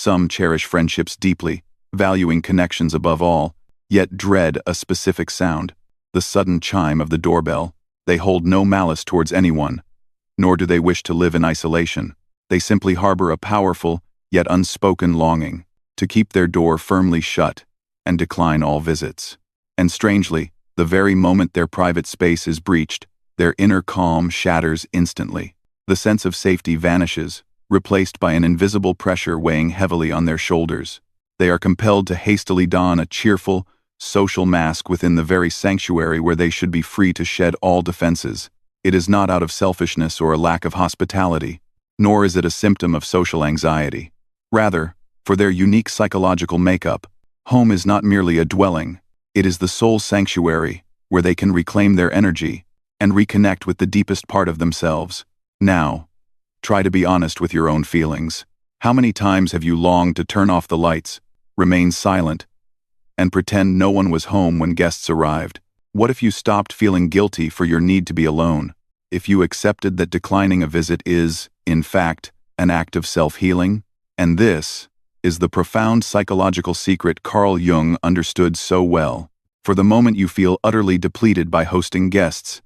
Some cherish friendships deeply, valuing connections above all, yet dread a specific sound, the sudden chime of the doorbell. They hold no malice towards anyone, nor do they wish to live in isolation. They simply harbor a powerful, yet unspoken longing to keep their door firmly shut and decline all visits. And strangely, the very moment their private space is breached, their inner calm shatters instantly. The sense of safety vanishes, replaced by an invisible pressure weighing heavily on their shoulders. They are compelled to hastily don a cheerful, social mask within the very sanctuary where they should be free to shed all defenses. It is not out of selfishness or a lack of hospitality, nor is it a symptom of social anxiety. Rather, for their unique psychological makeup, home is not merely a dwelling, it is the soul sanctuary where they can reclaim their energy and reconnect with the deepest part of themselves. Now, try to be honest with your own feelings. How many times have you longed to turn off the lights, remain silent, and pretend no one was home when guests arrived? What if you stopped feeling guilty for your need to be alone? If you accepted that declining a visit is, in fact, an act of self-healing? And this is the profound psychological secret Carl Jung understood so well. For the moment you feel utterly depleted by hosting guests,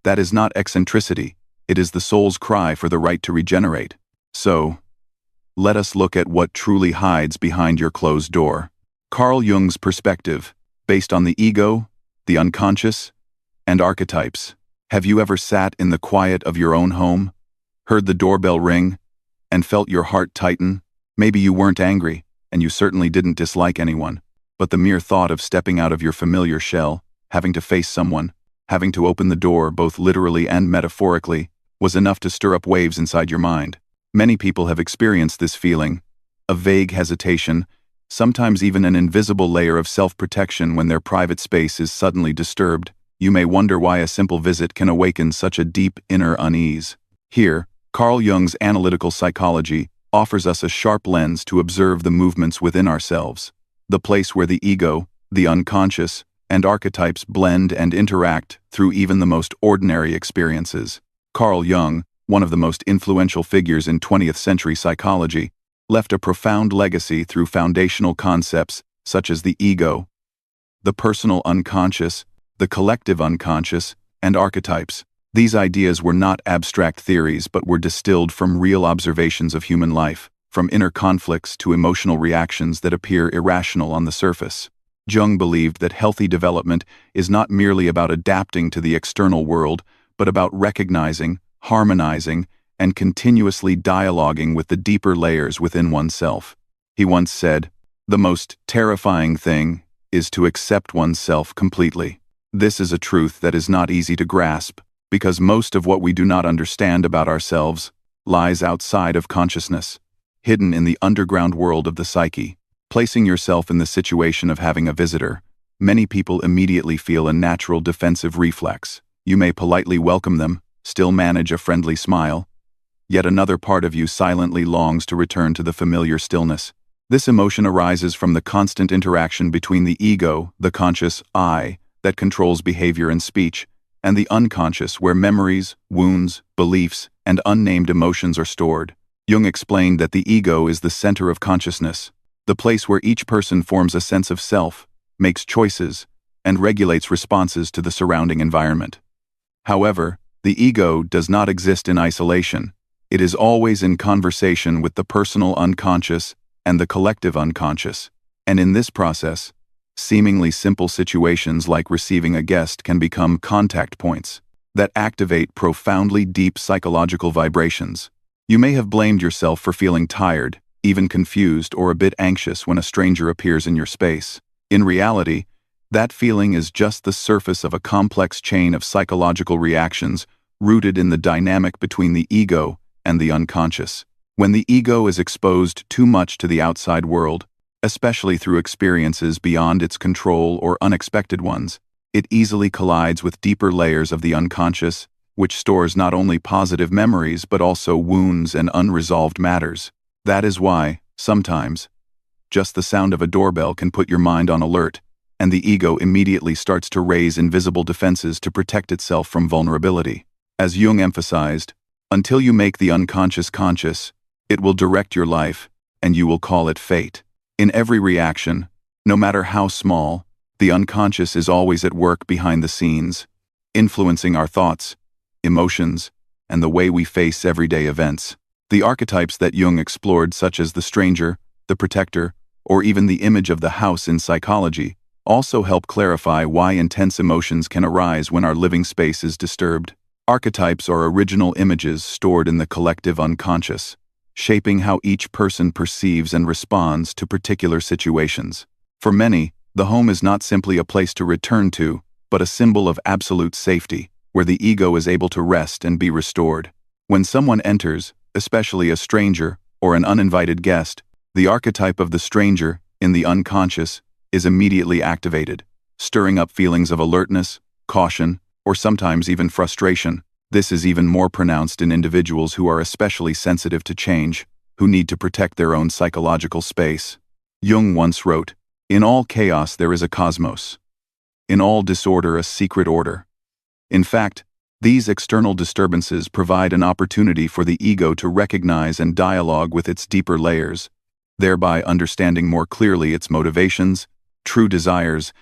that is not eccentricity, it is the soul's cry for the right to regenerate. So, let us look at what truly hides behind your closed door. Carl Jung's perspective, based on the ego, the unconscious, and archetypes. Have you ever sat in the quiet of your own home, heard the doorbell ring, and felt your heart tighten? Maybe you weren't angry, and you certainly didn't dislike anyone, but the mere thought of stepping out of your familiar shell, having to face someone, having to open the door both literally and metaphorically, was enough to stir up waves inside your mind. Many people have experienced this feeling, a vague hesitation, sometimes even an invisible layer of self-protection when their private space is suddenly disturbed. You may wonder why a simple visit can awaken such a deep inner unease. Here, Carl Jung's analytical psychology offers us a sharp lens to observe the movements within ourselves, the place where the ego, the unconscious, and archetypes blend and interact through even the most ordinary experiences. Carl Jung, one of the most influential figures in 20th century psychology, left a profound legacy through foundational concepts such as the ego, the personal unconscious, the collective unconscious, and archetypes. These ideas were not abstract theories but were distilled from real observations of human life, from inner conflicts to emotional reactions that appear irrational on the surface. Jung believed that healthy development is not merely about adapting to the external world, but about recognizing, harmonizing, and continuously dialoguing with the deeper layers within oneself. He once said, "The most terrifying thing is to accept oneself completely." This is a truth that is not easy to grasp, because most of what we do not understand about ourselves lies outside of consciousness, hidden in the underground world of the psyche. Placing yourself in the situation of having a visitor, many people immediately feel a natural defensive reflex. You may politely welcome them, still manage a friendly smile, yet another part of you silently longs to return to the familiar stillness. This emotion arises from the constant interaction between the ego, the conscious I, that controls behavior and speech, and the unconscious where memories, wounds, beliefs, and unnamed emotions are stored. Jung explained that the ego is the center of consciousness, the place where each person forms a sense of self, makes choices, and regulates responses to the surrounding environment. However, the ego does not exist in isolation. It is always in conversation with the personal unconscious and the collective unconscious, and in this process, seemingly simple situations like receiving a guest can become contact points that activate profoundly deep psychological vibrations. You may have blamed yourself for feeling tired, even confused or a bit anxious when a stranger appears in your space. In reality, that feeling is just the surface of a complex chain of psychological reactions rooted in the dynamic between the ego and the unconscious. When the ego is exposed too much to the outside world, especially through experiences beyond its control or unexpected ones, it easily collides with deeper layers of the unconscious, which stores not only positive memories but also wounds and unresolved matters. That is why, sometimes, just the sound of a doorbell can put your mind on alert, and the ego immediately starts to raise invisible defenses to protect itself from vulnerability. As Jung emphasized, until you make the unconscious conscious, it will direct your life, and you will call it fate. In every reaction, no matter how small, the unconscious is always at work behind the scenes, influencing our thoughts, emotions, and the way we face everyday events. The archetypes that Jung explored, such as the stranger, the protector, or even the image of the house in psychology, also help clarify why intense emotions can arise when our living space is disturbed. Archetypes are original images stored in the collective unconscious, shaping how each person perceives and responds to particular situations. For many, the home is not simply a place to return to, but a symbol of absolute safety, where the ego is able to rest and be restored. When someone enters, especially a stranger or an uninvited guest, the archetype of the stranger, in the unconscious, is immediately activated, stirring up feelings of alertness, caution, or sometimes even frustration. This is even more pronounced in individuals who are especially sensitive to change, who need to protect their own psychological space. Jung once wrote, "In all chaos there is a cosmos. In all disorder a secret order." In fact, these external disturbances provide an opportunity for the ego to recognize and dialogue with its deeper layers, thereby understanding more clearly its motivations, true desires,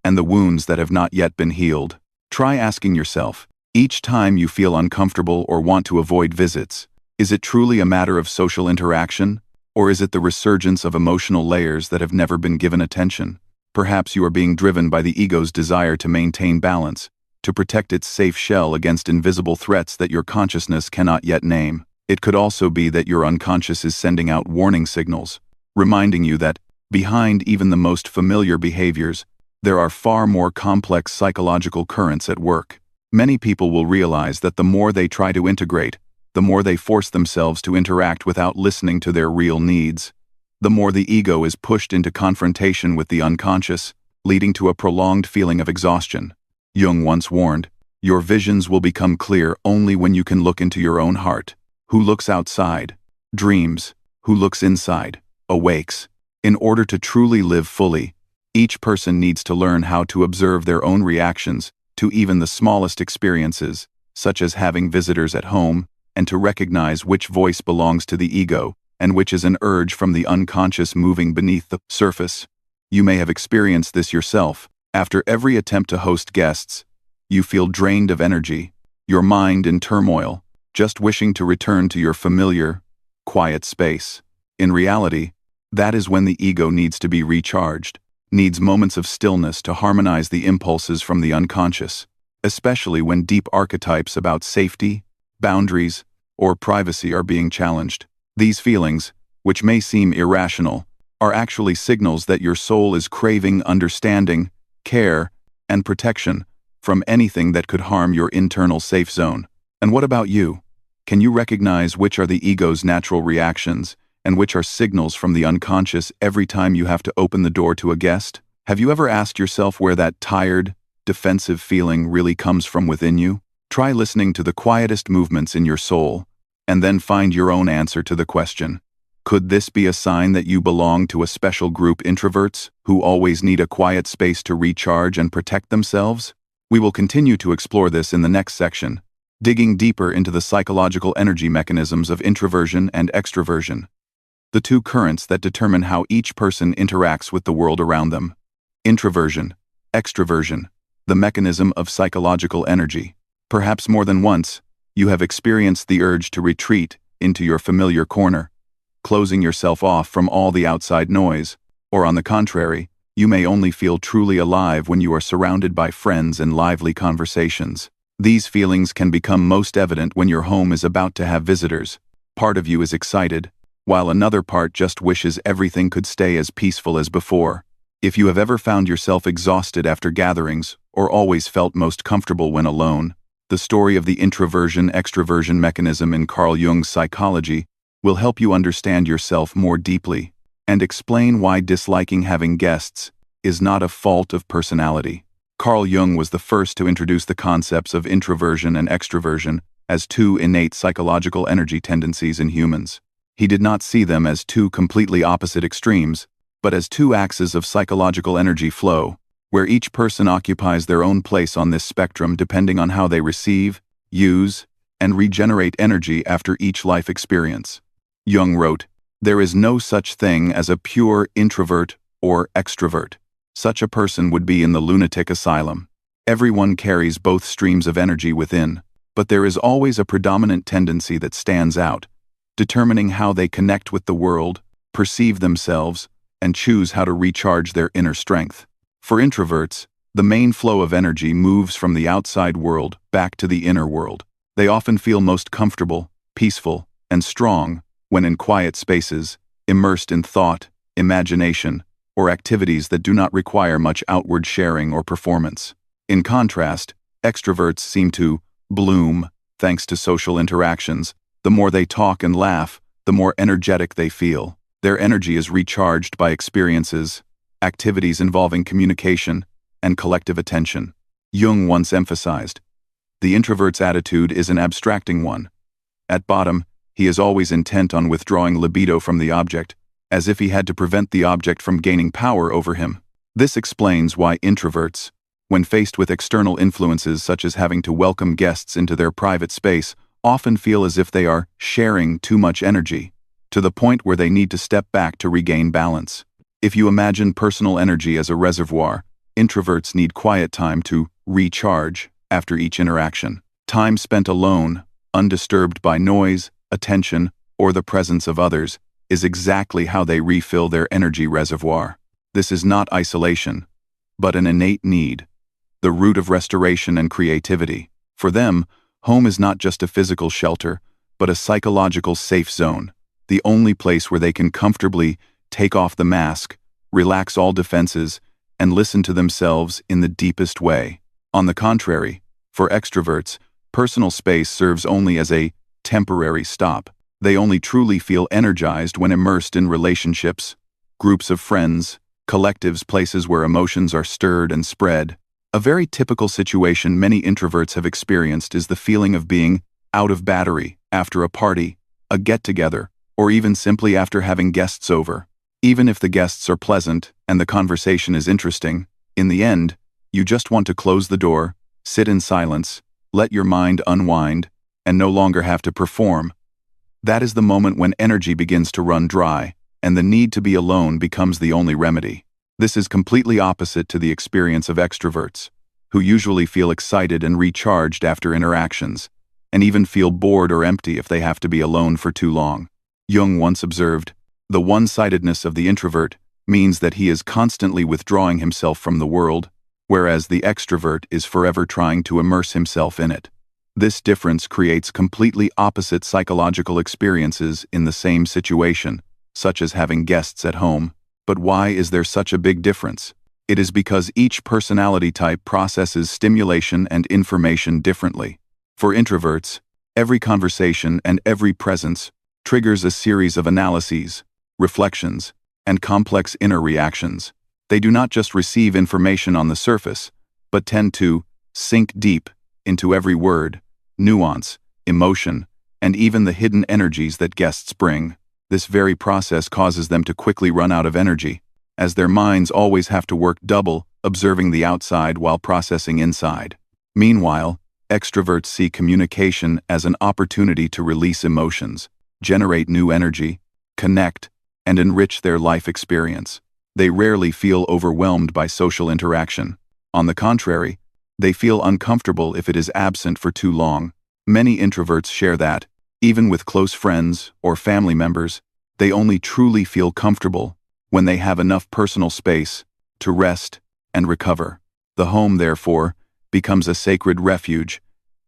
and the wounds that have not yet been healed. Try asking yourself, each time you feel uncomfortable or want to avoid visits, is it truly a matter of social interaction, or is it the resurgence of emotional layers that have never been given attention? Perhaps you are being driven by the ego's desire to maintain balance, to protect its safe shell against invisible threats that your consciousness cannot yet name. It could also be that your unconscious is sending out warning signals, reminding you that, behind even the most familiar behaviors, there are far more complex psychological currents at work. Many people will realize that the more they try to integrate, the more they force themselves to interact without listening to their real needs, the more the ego is pushed into confrontation with the unconscious, leading to a prolonged feeling of exhaustion. Jung once warned, "Your visions will become clear only when you can look into your own heart. Who looks outside, dreams. Who looks inside, awakes." In order to truly live fully, each person needs to learn how to observe their own reactions to even the smallest experiences, such as having visitors at home, and to recognize which voice belongs to the ego and which is an urge from the unconscious moving beneath the surface. You may have experienced this yourself. After every attempt to host guests, you feel drained of energy, your mind in turmoil, just wishing to return to your familiar, quiet space. In reality, that is when the ego needs to be recharged, needs moments of stillness to harmonize the impulses from the unconscious, especially when deep archetypes about safety, boundaries, or privacy are being challenged. These feelings, which may seem irrational, are actually signals that your soul is craving understanding, care, and protection from anything that could harm your internal safe zone. And what about you? Can you recognize which are the ego's natural reactions and which are signals from the unconscious every time you have to open the door to a guest? Have you ever asked yourself where that tired, defensive feeling really comes from within you? Try listening to the quietest movements in your soul, and then find your own answer to the question. Could this be a sign that you belong to a special group introverts who always need a quiet space to recharge and protect themselves? We will continue to explore this in the next section, digging deeper into the psychological energy mechanisms of introversion and extraversion, the two currents that determine how each person interacts with the world around them. Introversion, extraversion, the mechanism of psychological energy. Perhaps more than once, you have experienced the urge to retreat into your familiar corner, closing yourself off from all the outside noise, or on the contrary, you may only feel truly alive when you are surrounded by friends and lively conversations. These feelings can become most evident when your home is about to have visitors. Part of you is excited, while another part just wishes everything could stay as peaceful as before. If you have ever found yourself exhausted after gatherings, or always felt most comfortable when alone, the story of the introversion-extraversion mechanism in Carl Jung's psychology will help you understand yourself more deeply and explain why disliking having guests is not a fault of personality. Carl Jung was the first to introduce the concepts of introversion and extraversion as two innate psychological energy tendencies in humans. He did not see them as two completely opposite extremes, but as two axes of psychological energy flow, where each person occupies their own place on this spectrum depending on how they receive, use, and regenerate energy after each life experience. Jung wrote, There is no such thing as a pure introvert or extrovert. Such a person would be in the lunatic asylum. Everyone carries both streams of energy within, but there is always a predominant tendency that stands out, determining how they connect with the world, perceive themselves, and choose how to recharge their inner strength. For introverts, the main flow of energy moves from the outside world back to the inner world. They often feel most comfortable, peaceful, and strong when in quiet spaces, immersed in thought, imagination, or activities that do not require much outward sharing or performance. In contrast, extroverts seem to bloom thanks to social interactions. The more they talk and laugh, the more energetic they feel. Their energy is recharged by experiences, activities involving communication, and collective attention. Jung once emphasized, the introvert's attitude is an abstracting one. At bottom, he is always intent on withdrawing libido from the object, as if he had to prevent the object from gaining power over him. This explains why introverts, when faced with external influences such as having to welcome guests into their private space, often feel as if they are sharing too much energy, to the point where they need to step back to regain balance. If you imagine personal energy as a reservoir, introverts need quiet time to recharge after each interaction. Time spent alone, undisturbed by noise, attention, or the presence of others, is exactly how they refill their energy reservoir. This is not isolation, but an innate need, the root of restoration and creativity. For them, home is not just a physical shelter, but a psychological safe zone, the only place where they can comfortably take off the mask, relax all defenses, and listen to themselves in the deepest way. On the contrary, for extroverts, personal space serves only as a temporary stop. They only truly feel energized when immersed in relationships, groups of friends, collectives, places where emotions are stirred and spread. A very typical situation many introverts have experienced is the feeling of being out of battery after a party, a get-together, or even simply after having guests over. Even if the guests are pleasant and the conversation is interesting, in the end, you just want to close the door, sit in silence, let your mind unwind, and no longer have to perform. That is the moment when energy begins to run dry, and the need to be alone becomes the only remedy. This is completely opposite to the experience of extroverts, who usually feel excited and recharged after interactions, and even feel bored or empty if they have to be alone for too long. Jung once observed, the one-sidedness of the introvert means that he is constantly withdrawing himself from the world, whereas the extrovert is forever trying to immerse himself in it. This difference creates completely opposite psychological experiences in the same situation, such as having guests at home. But why is there such a big difference? It is because each personality type processes stimulation and information differently. For introverts, every conversation and every presence triggers a series of analyses, reflections, and complex inner reactions. They do not just receive information on the surface, but tend to sink deep into every word, nuance, emotion, and even the hidden energies that guests bring. This very process causes them to quickly run out of energy, as their minds always have to work double, observing the outside while processing inside. Meanwhile, extroverts see communication as an opportunity to release emotions, generate new energy, connect, and enrich their life experience. They rarely feel overwhelmed by social interaction. On the contrary, they feel uncomfortable if it is absent for too long. Many introverts share that, even with close friends or family members, they only truly feel comfortable when they have enough personal space to rest and recover. The home, therefore, becomes a sacred refuge,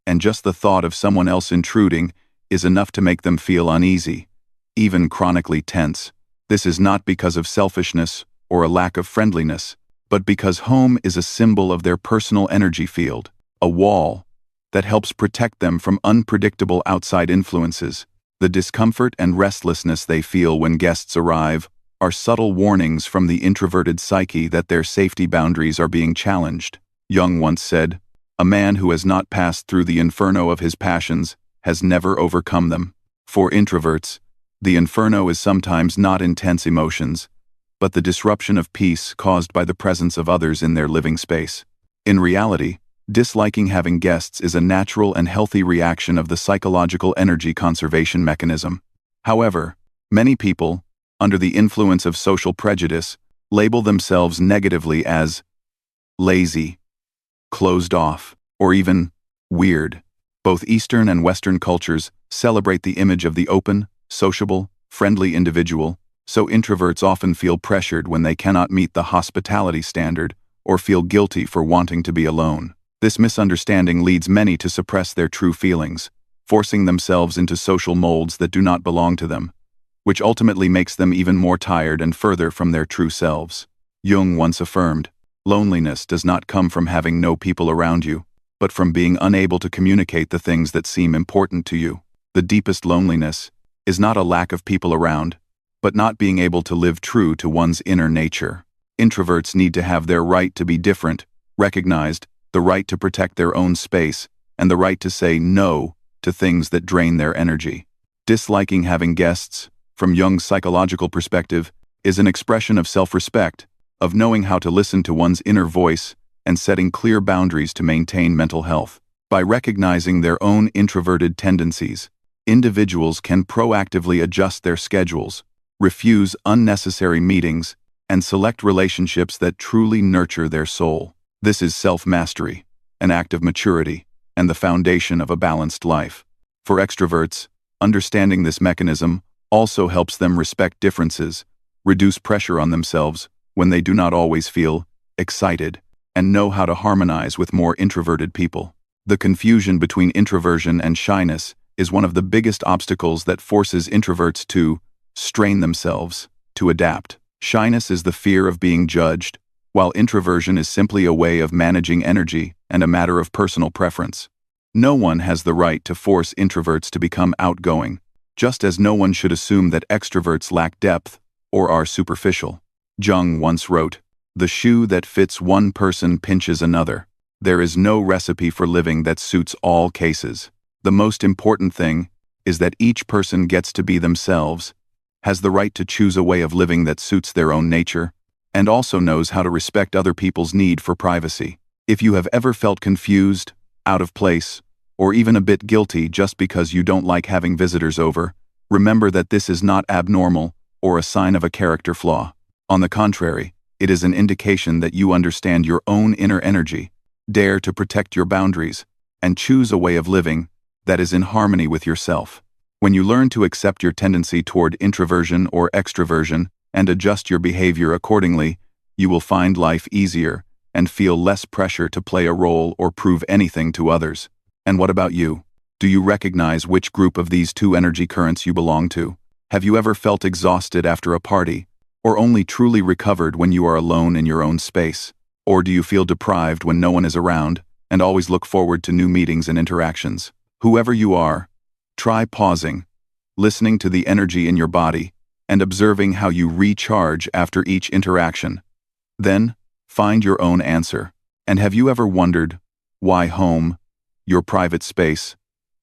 and just the thought of someone else intruding is enough to make them feel uneasy, even chronically tense. This is not because of selfishness or a lack of friendliness, but because home is a symbol of their personal energy field, a wall that helps protect them from unpredictable outside influences. The discomfort and restlessness they feel when guests arrive are subtle warnings from the introverted psyche that their safety boundaries are being challenged. Jung once said, "A man who has not passed through the inferno of his passions has never overcome them." For introverts, the inferno is sometimes not intense emotions, but the disruption of peace caused by the presence of others in their living space. In reality, disliking having guests is a natural and healthy reaction of the psychological energy conservation mechanism. However, Many people, under the influence of social prejudice, label themselves negatively as lazy, closed off, or even weird. Both Eastern and Western cultures celebrate the image of the open, sociable, friendly individual, so introverts often feel pressured when they cannot meet the hospitality standard or feel guilty for wanting to be alone. This misunderstanding leads many to suppress their true feelings, forcing themselves into social molds that do not belong to them, which ultimately makes them even more tired and further from their true selves. Jung once affirmed, "Loneliness does not come from having no people around you, but from being unable to communicate the things that seem important to you." The deepest loneliness is not a lack of people around, but not being able to live true to one's inner nature. Introverts need to have their right to be different recognized, the right to protect their own space, and the right to say no to things that drain their energy. Disliking having guests, from Jung's psychological perspective, is an expression of self-respect, of knowing how to listen to one's inner voice and setting clear boundaries to maintain mental health. By recognizing their own introverted tendencies, individuals can proactively adjust their schedules, refuse unnecessary meetings, and select relationships that truly nurture their soul. This is self-mastery, an act of maturity, and the foundation of a balanced life. For extroverts, understanding this mechanism also helps them respect differences, reduce pressure on themselves when they do not always feel excited, and know how to harmonize with more introverted people. The confusion between introversion and shyness is one of the biggest obstacles that forces introverts to strain themselves, to adapt. Shyness is the fear of being judged, while introversion is simply a way of managing energy and a matter of personal preference. No one has the right to force introverts to become outgoing, just as no one should assume that extroverts lack depth or are superficial. Jung once wrote, "The shoe that fits one person pinches another. There is no recipe for living that suits all cases. The most important thing is that each person gets to be themselves, has the right to choose a way of living that suits their own nature, and also knows how to respect other people's need for privacy." If you have ever felt confused, out of place, or even a bit guilty just because you don't like having visitors over, remember that this is not abnormal or a sign of a character flaw. On the contrary, it is an indication that you understand your own inner energy, dare to protect your boundaries, and choose a way of living that is in harmony with yourself. When you learn to accept your tendency toward introversion or extraversion and adjust your behavior accordingly, you will find life easier and feel less pressure to play a role or prove anything to others. And what about you? Do you recognize which group of these two energy currents you belong to? Have you ever felt exhausted after a party, or only truly recovered when you are alone in your own space? Or do you feel deprived when no one is around and always look forward to new meetings and interactions? Whoever you are, try pausing, listening to the energy in your body, and observing how you recharge after each interaction. Then, find your own answer. And have you ever wondered why home, your private space,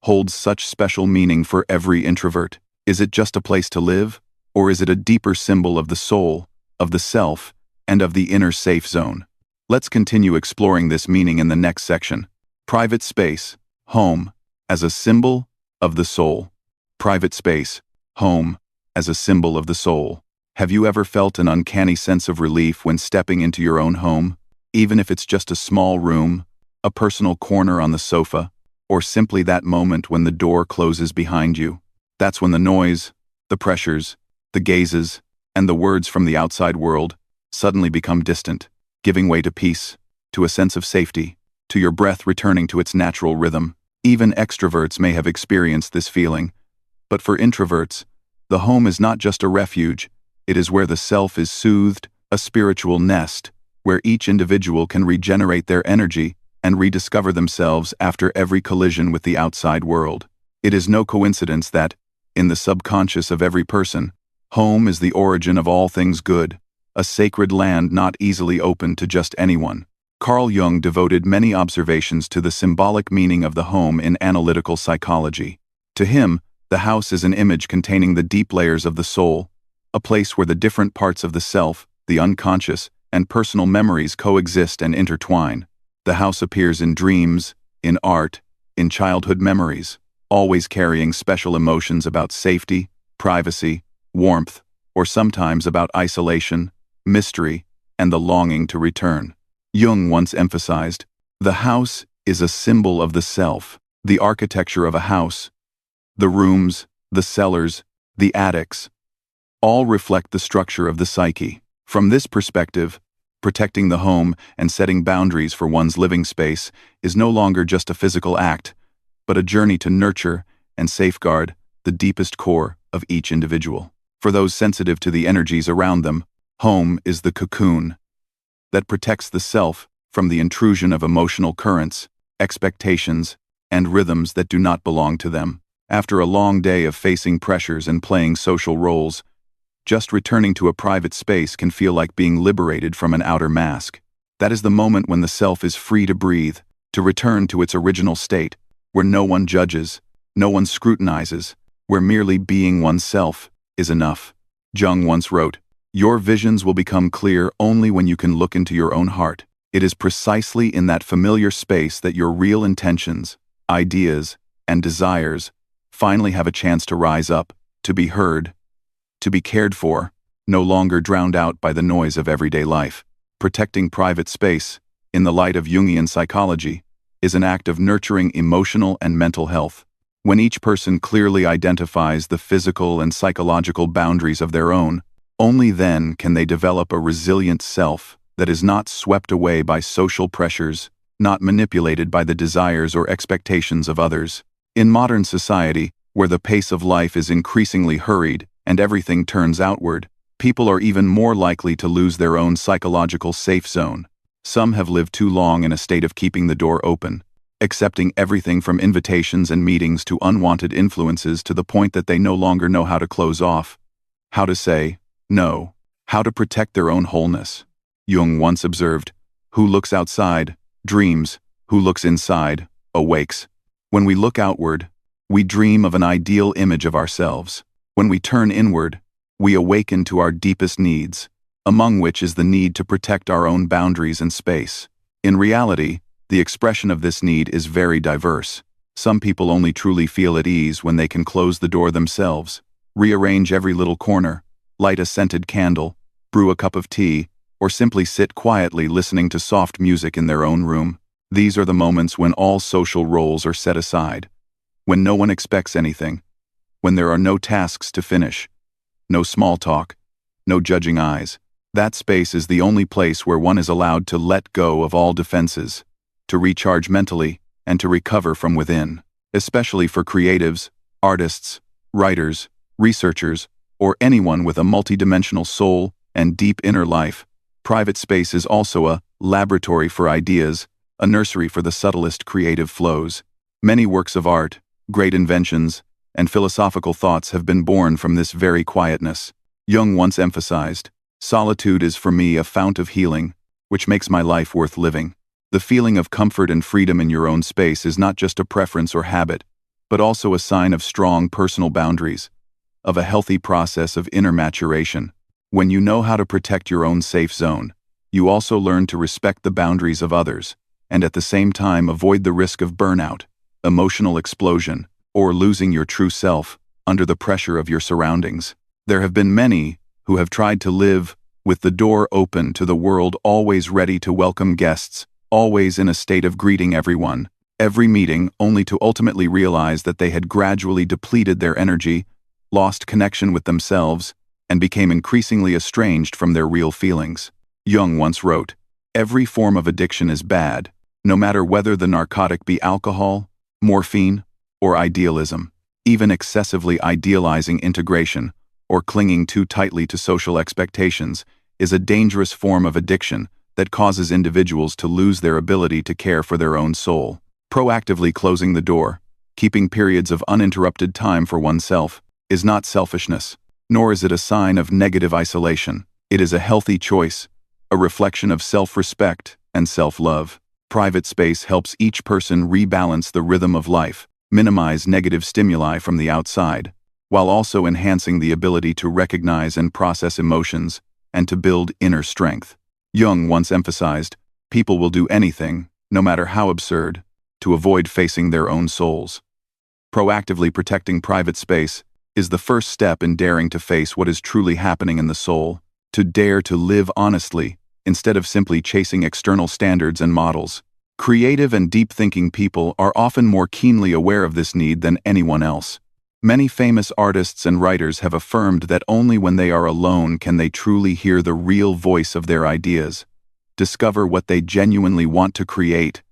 holds such special meaning for every introvert? Is it just a place to live, or is it a deeper symbol of the soul, of the self, and of the inner safe zone? Let's continue exploring this meaning in the next section. Private space, home, as a symbol of the soul. Private space, home, as a symbol of the soul. Have you ever felt an uncanny sense of relief when stepping into your own home, even if it's just a small room, a personal corner on the sofa, or simply that moment when the door closes behind you? That's when the noise, the pressures, the gazes, and the words from the outside world suddenly become distant, giving way to peace, to a sense of safety, to your breath returning to its natural rhythm. Even extroverts may have experienced this feeling, but for introverts, the home is not just a refuge, it is where the self is soothed, a spiritual nest, where each individual can regenerate their energy and rediscover themselves after every collision with the outside world. It is no coincidence that, in the subconscious of every person, home is the origin of all things good, a sacred land not easily open to just anyone. Carl Jung devoted many observations to the symbolic meaning of the home in analytical psychology. To him, the house is an image containing the deep layers of the soul, a place where the different parts of the self, the unconscious, and personal memories coexist and intertwine. The house appears in dreams, in art, in childhood memories, always carrying special emotions about safety, privacy, warmth, or sometimes about isolation, mystery, and the longing to return. Jung once emphasized, "The house is a symbol of the self." The architecture of a house, the rooms, the cellars, the attics, all reflect the structure of the psyche. From this perspective, protecting the home and setting boundaries for one's living space is no longer just a physical act, but a journey to nurture and safeguard the deepest core of each individual. For those sensitive to the energies around them, home is the cocoon that protects the self from the intrusion of emotional currents, expectations, and rhythms that do not belong to them. After a long day of facing pressures and playing social roles, just returning to a private space can feel like being liberated from an outer mask. That is the moment when the self is free to breathe, to return to its original state, where no one judges, no one scrutinizes, where merely being oneself is enough. Jung once wrote, "Your visions will become clear only when you can look into your own heart." It is precisely in that familiar space that your real intentions, ideas, and desires finally have a chance to rise up, to be heard, to be cared for, no longer drowned out by the noise of everyday life. Protecting private space, in the light of Jungian psychology, is an act of nurturing emotional and mental health. When each person clearly identifies the physical and psychological boundaries of their own, only then can they develop a resilient self that is not swept away by social pressures, not manipulated by the desires or expectations of others. In modern society, where the pace of life is increasingly hurried and everything turns outward, people are even more likely to lose their own psychological safe zone. Some have lived too long in a state of keeping the door open, accepting everything from invitations and meetings to unwanted influences to the point that they no longer know how to close off, how to say no, how to protect their own wholeness. Jung once observed, "Who looks outside, dreams. Who looks inside, awakes." When we look outward, we dream of an ideal image of ourselves. When we turn inward, we awaken to our deepest needs, among which is the need to protect our own boundaries and space. In reality, the expression of this need is very diverse. Some people only truly feel at ease when they can close the door themselves, rearrange every little corner, light a scented candle, brew a cup of tea, or simply sit quietly listening to soft music in their own room. These are the moments when all social roles are set aside, when no one expects anything, when there are no tasks to finish, no small talk, no judging eyes. That space is the only place where one is allowed to let go of all defenses, to recharge mentally, and to recover from within. Especially for creatives, artists, writers, researchers, or anyone with a multidimensional soul and deep inner life, private space is also a laboratory for ideas, a nursery for the subtlest creative flows. Many works of art, great inventions, and philosophical thoughts have been born from this very quietness. Jung once emphasized, "Solitude is for me a fount of healing, which makes my life worth living." The feeling of comfort and freedom in your own space is not just a preference or habit, but also a sign of strong personal boundaries, of a healthy process of inner maturation. When you know how to protect your own safe zone, you also learn to respect the boundaries of others, and at the same time avoid the risk of burnout, emotional explosion, or losing your true self under the pressure of your surroundings. There have been many who have tried to live with the door open to the world, always ready to welcome guests, always in a state of greeting everyone, every meeting, only to ultimately realize that they had gradually depleted their energy, lost connection with themselves, and became increasingly estranged from their real feelings. Jung once wrote, "Every form of addiction is bad, no matter whether the narcotic be alcohol, morphine, or idealism. Even excessively idealizing integration, or clinging too tightly to social expectations, is a dangerous form of addiction that causes individuals to lose their ability to care for their own soul." Proactively closing the door, keeping periods of uninterrupted time for oneself, is not selfishness, nor is it a sign of negative isolation. It is a healthy choice, a reflection of self-respect and self-love. Private space helps each person rebalance the rhythm of life, minimize negative stimuli from the outside, while also enhancing the ability to recognize and process emotions and to build inner strength. Jung once emphasized, "People will do anything, no matter how absurd, to avoid facing their own souls." Proactively protecting private space is the first step in daring to face what is truly happening in the soul, to dare to live honestly, instead of simply chasing external standards and models. Creative and deep-thinking people are often more keenly aware of this need than anyone else. Many famous artists and writers have affirmed that only when they are alone can they truly hear the real voice of their ideas, discover what they genuinely want to create,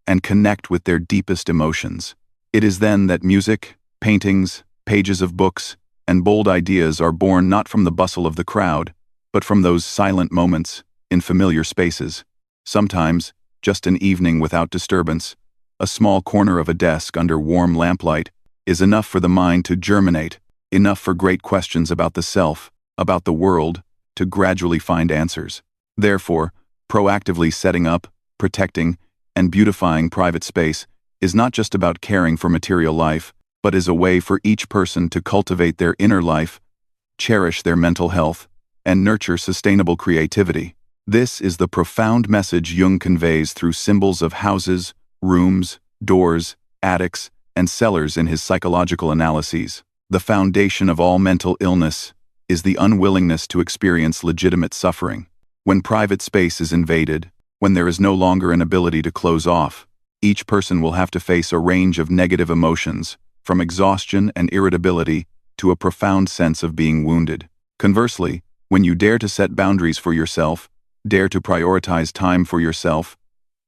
and connect with their deepest emotions. It is then that music, paintings, pages of books, and bold ideas are born not from the bustle of the crowd, but from those silent moments in familiar spaces. Sometimes, just an evening without disturbance, a small corner of a desk under warm lamplight, is enough for the mind to germinate, enough for great questions about the self, about the world, to gradually find answers. Therefore, proactively setting up, protecting, and beautifying private space is not just about caring for material life, but is a way for each person to cultivate their inner life, cherish their mental health, and nurture sustainable creativity. This is the profound message Jung conveys through symbols of houses, rooms, doors, attics, and cellars in his psychological analyses. The foundation of all mental illness is the unwillingness to experience legitimate suffering. When private space is invaded, when there is no longer an ability to close off, each person will have to face a range of negative emotions, from exhaustion and irritability to a profound sense of being wounded. Conversely, when you dare to set boundaries for yourself, dare to prioritize time for yourself,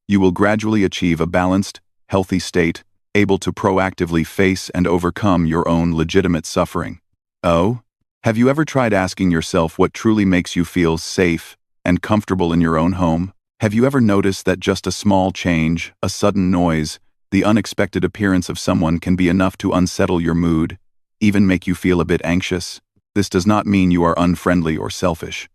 you will gradually achieve a balanced, healthy state, able to proactively face and overcome your own legitimate suffering. Oh, have you ever tried asking yourself what truly makes you feel safe and comfortable in your own home? Have you ever noticed that just a small change, a sudden noise, the unexpected appearance of someone can be enough to unsettle your mood, even make you feel a bit anxious? This does not mean you are unfriendly or selfish.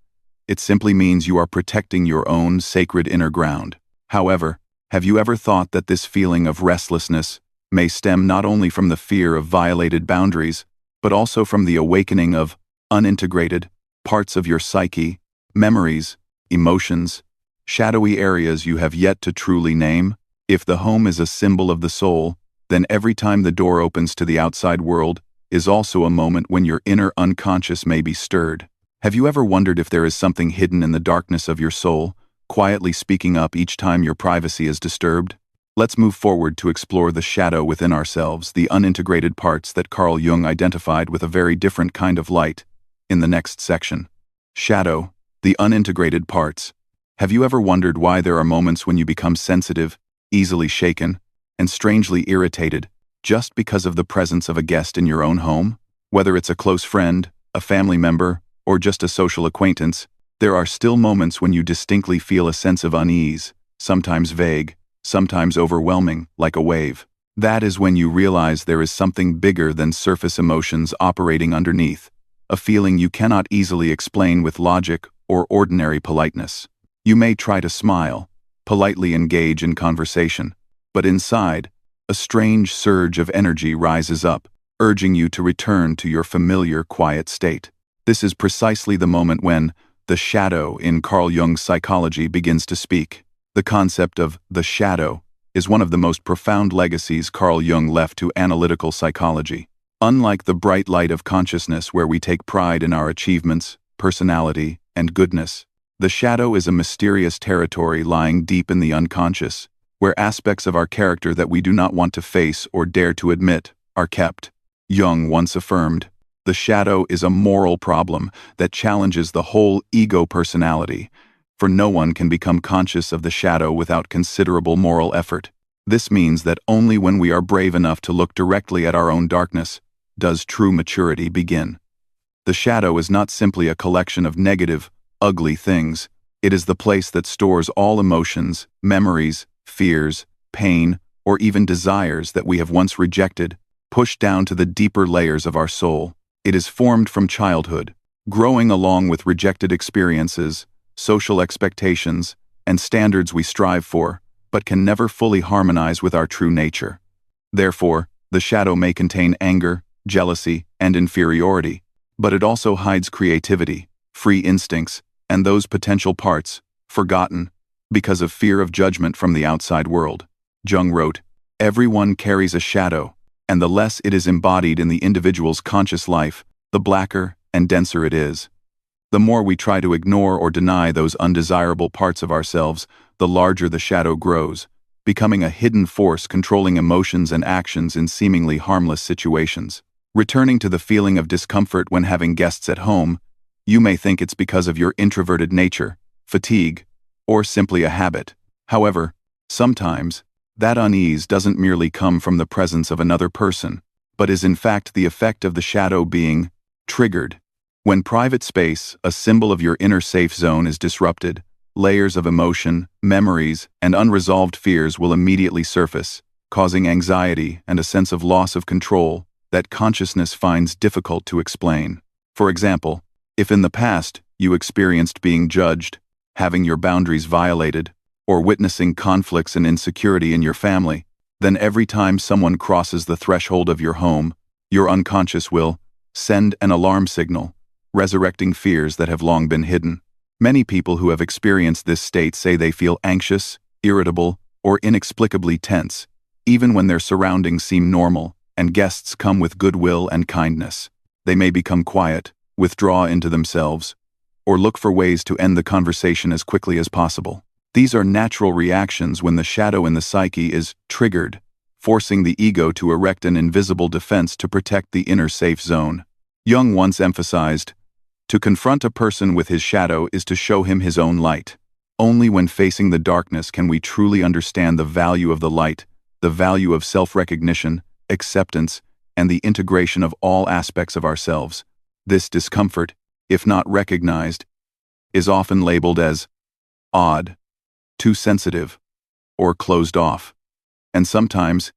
It simply means you are protecting your own sacred inner ground. However, have you ever thought that this feeling of restlessness may stem not only from the fear of violated boundaries, but also from the awakening of unintegrated parts of your psyche, memories, emotions, shadowy areas you have yet to truly name? If the home is a symbol of the soul, then every time the door opens to the outside world is also a moment when your inner unconscious may be stirred. Have you ever wondered if there is something hidden in the darkness of your soul, quietly speaking up each time your privacy is disturbed? Let's move forward to explore the shadow within ourselves, the unintegrated parts that Carl Jung identified with a very different kind of light, in the next section. Shadow, the unintegrated parts. Have you ever wondered why there are moments when you become sensitive, easily shaken, and strangely irritated, just because of the presence of a guest in your own home? Whether it's a close friend, a family member, or just a social acquaintance, there are still moments when you distinctly feel a sense of unease, sometimes vague, sometimes overwhelming, like a wave. That is when you realize there is something bigger than surface emotions operating underneath, a feeling you cannot easily explain with logic or ordinary politeness. You may try to smile, politely engage in conversation, but inside, a strange surge of energy rises up, urging you to return to your familiar quiet state. This is precisely the moment when the shadow in Carl Jung's psychology begins to speak. The concept of the shadow is one of the most profound legacies Carl Jung left to analytical psychology. Unlike the bright light of consciousness where we take pride in our achievements, personality, and goodness, the shadow is a mysterious territory lying deep in the unconscious, where aspects of our character that we do not want to face or dare to admit are kept. Jung once affirmed, the shadow is a moral problem that challenges the whole ego personality, for no one can become conscious of the shadow without considerable moral effort. This means that only when we are brave enough to look directly at our own darkness does true maturity begin. The shadow is not simply a collection of negative, ugly things. It is the place that stores all emotions, memories, fears, pain, or even desires that we have once rejected, pushed down to the deeper layers of our soul. It is formed from childhood, growing along with rejected experiences, social expectations, and standards we strive for, but can never fully harmonize with our true nature. Therefore, the shadow may contain anger, jealousy, and inferiority, but it also hides creativity, free instincts, and those potential parts, forgotten, because of fear of judgment from the outside world. Jung wrote, "Everyone carries a shadow, And the less it is embodied in the individual's conscious life, the blacker and denser it is. The more we try to ignore or deny those undesirable parts of ourselves, the larger the shadow grows, becoming a hidden force controlling emotions and actions in seemingly harmless situations. Returning to the feeling of discomfort when having guests at home, you may think it's because of your introverted nature, fatigue, or simply a habit. However, sometimes, that unease doesn't merely come from the presence of another person, but is in fact the effect of the shadow being triggered. When private space, a symbol of your inner safe zone, is disrupted, layers of emotion, memories, and unresolved fears will immediately surface, causing anxiety and a sense of loss of control that consciousness finds difficult to explain. For example, if in the past you experienced being judged, having your boundaries violated, or witnessing conflicts and insecurity in your family, then every time someone crosses the threshold of your home, your unconscious will send an alarm signal, resurrecting fears that have long been hidden. Many people who have experienced this state say they feel anxious, irritable, or inexplicably tense, even when their surroundings seem normal and guests come with goodwill and kindness. They may become quiet, withdraw into themselves, or look for ways to end the conversation as quickly as possible. These are natural reactions when the shadow in the psyche is triggered, forcing the ego to erect an invisible defense to protect the inner safe zone. Jung once emphasized, "To confront a person with his shadow is to show him his own light." Only when facing the darkness can we truly understand the value of the light, the value of self-recognition, acceptance, and the integration of all aspects of ourselves. This discomfort, if not recognized, is often labeled as odd, too sensitive, or closed off, and sometimes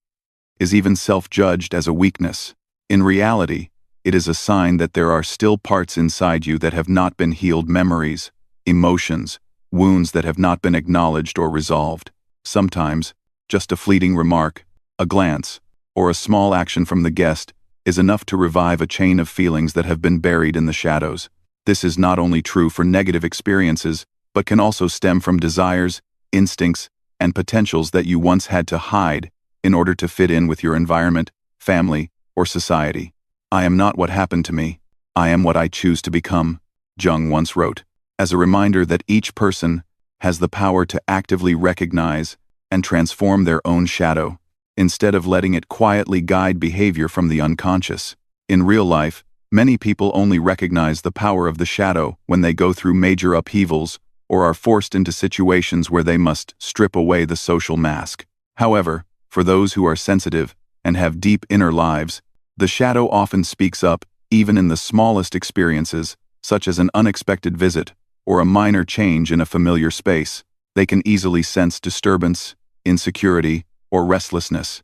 is even self-judged as a weakness. In reality, it is a sign that there are still parts inside you that have not been healed, memories, emotions, wounds that have not been acknowledged or resolved. Sometimes, just a fleeting remark, a glance, or a small action from the guest is enough to revive a chain of feelings that have been buried in the shadows. This is not only true for negative experiences, but can also stem from desires, instincts, and potentials that you once had to hide in order to fit in with your environment, family, or society. "I am not what happened to me. I am what I choose to become," Jung once wrote, as a reminder that each person has the power to actively recognize and transform their own shadow, instead of letting it quietly guide behavior from the unconscious. In real life, many people only recognize the power of the shadow when they go through major upheavals or are forced into situations where they must strip away the social mask. However, for those who are sensitive and have deep inner lives, the shadow often speaks up, even in the smallest experiences, such as an unexpected visit or a minor change in a familiar space. They can easily sense disturbance, insecurity, or restlessness,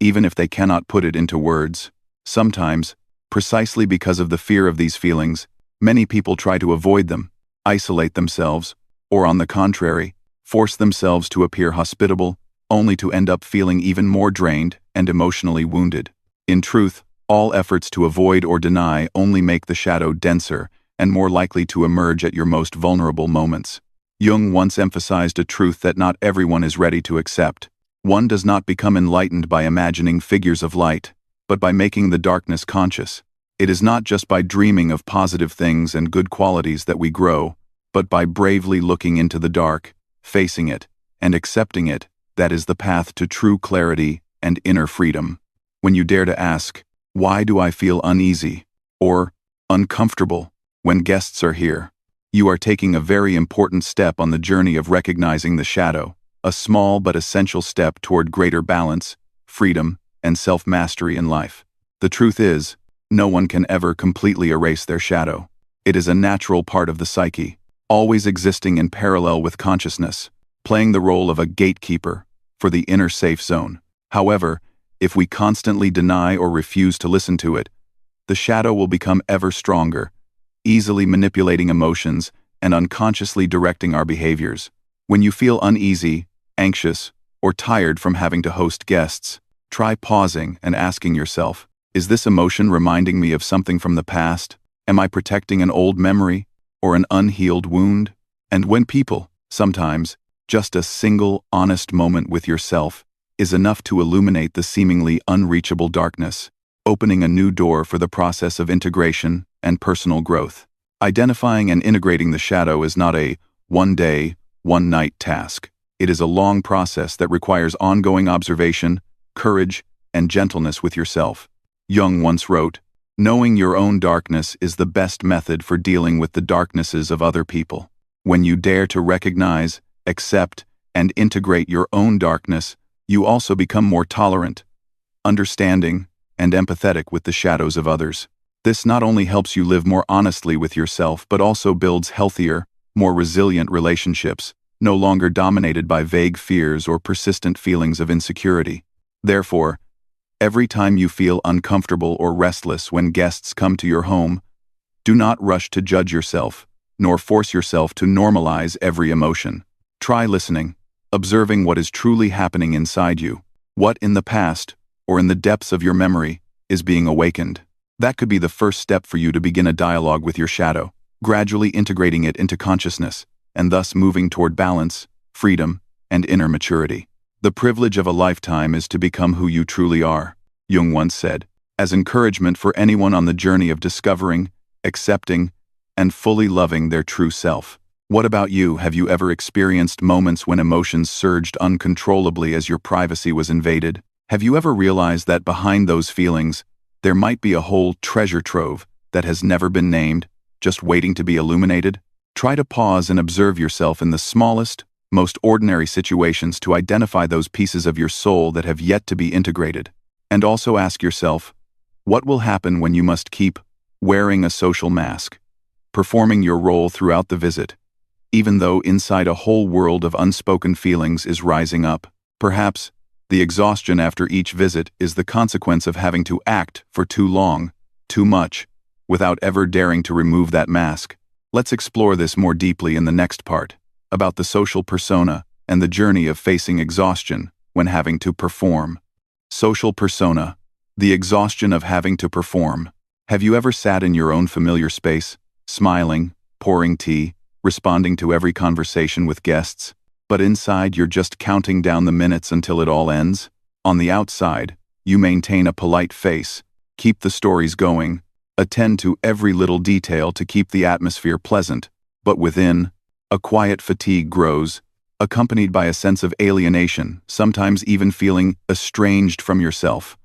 even if they cannot put it into words. Sometimes, precisely because of the fear of these feelings, many people try to avoid them, isolate themselves, or on the contrary, force themselves to appear hospitable, only to end up feeling even more drained and emotionally wounded. In truth, all efforts to avoid or deny only make the shadow denser and more likely to emerge at your most vulnerable moments. Jung once emphasized a truth that not everyone is ready to accept. One does not become enlightened by imagining figures of light, but by making the darkness conscious. It is not just by dreaming of positive things and good qualities that we grow, but by bravely looking into the dark, facing it, and accepting it, that is the path to true clarity and inner freedom. When you dare to ask, "Why do I feel uneasy?" or "uncomfortable" when guests are here, you are taking a very important step on the journey of recognizing the shadow, a small but essential step toward greater balance, freedom, and self-mastery in life. The truth is, no one can ever completely erase their shadow. It is a natural part of the psyche, always existing in parallel with consciousness, playing the role of a gatekeeper for the inner safe zone. However, if we constantly deny or refuse to listen to it, the shadow will become ever stronger, easily manipulating emotions and unconsciously directing our behaviors. When you feel uneasy, anxious, or tired from having to host guests, try pausing and asking yourself, is this emotion reminding me of something from the past? Am I protecting an old memory or an unhealed wound? And when people, sometimes, just a single honest moment with yourself is enough to illuminate the seemingly unreachable darkness, opening a new door for the process of integration and personal growth. Identifying and integrating the shadow is not a one-day, one-night task. It is a long process that requires ongoing observation, courage, and gentleness with yourself. Jung once wrote, "Knowing your own darkness is the best method for dealing with the darknesses of other people." When you dare to recognize, accept, and integrate your own darkness, you also become more tolerant, understanding, and empathetic with the shadows of others. This not only helps you live more honestly with yourself, but also builds healthier, more resilient relationships, no longer dominated by vague fears or persistent feelings of insecurity. Therefore, every time you feel uncomfortable or restless when guests come to your home, do not rush to judge yourself, nor force yourself to normalize every emotion. Try listening, observing what is truly happening inside you. What in the past, or in the depths of your memory, is being awakened. That could be the first step for you to begin a dialogue with your shadow, gradually integrating it into consciousness, and thus moving toward balance, freedom, and inner maturity. The privilege of a lifetime is to become who you truly are, Jung once said, as encouragement for anyone on the journey of discovering, accepting, and fully loving their true self. What about you? Have you ever experienced moments when emotions surged uncontrollably as your privacy was invaded? Have you ever realized that behind those feelings, there might be a whole treasure trove that has never been named, just waiting to be illuminated? Try to pause and observe yourself in the smallest, most ordinary situations to identify those pieces of your soul that have yet to be integrated. And also ask yourself, what will happen when you must keep wearing a social mask, performing your role throughout the visit, even though inside a whole world of unspoken feelings is rising up? Perhaps the exhaustion after each visit is the consequence of having to act for too long, too much, without ever daring to remove that mask. Let's explore this more deeply in the next part, about the social persona and the journey of facing exhaustion when having to perform. Social persona, the exhaustion of having to perform. Have you ever sat in your own familiar space, smiling, pouring tea, responding to every conversation with guests, but inside you're just counting down the minutes until it all ends? On the outside, you maintain a polite face, keep the stories going, attend to every little detail to keep the atmosphere pleasant, but within, a quiet fatigue grows, accompanied by a sense of alienation, sometimes even feeling estranged from yourself,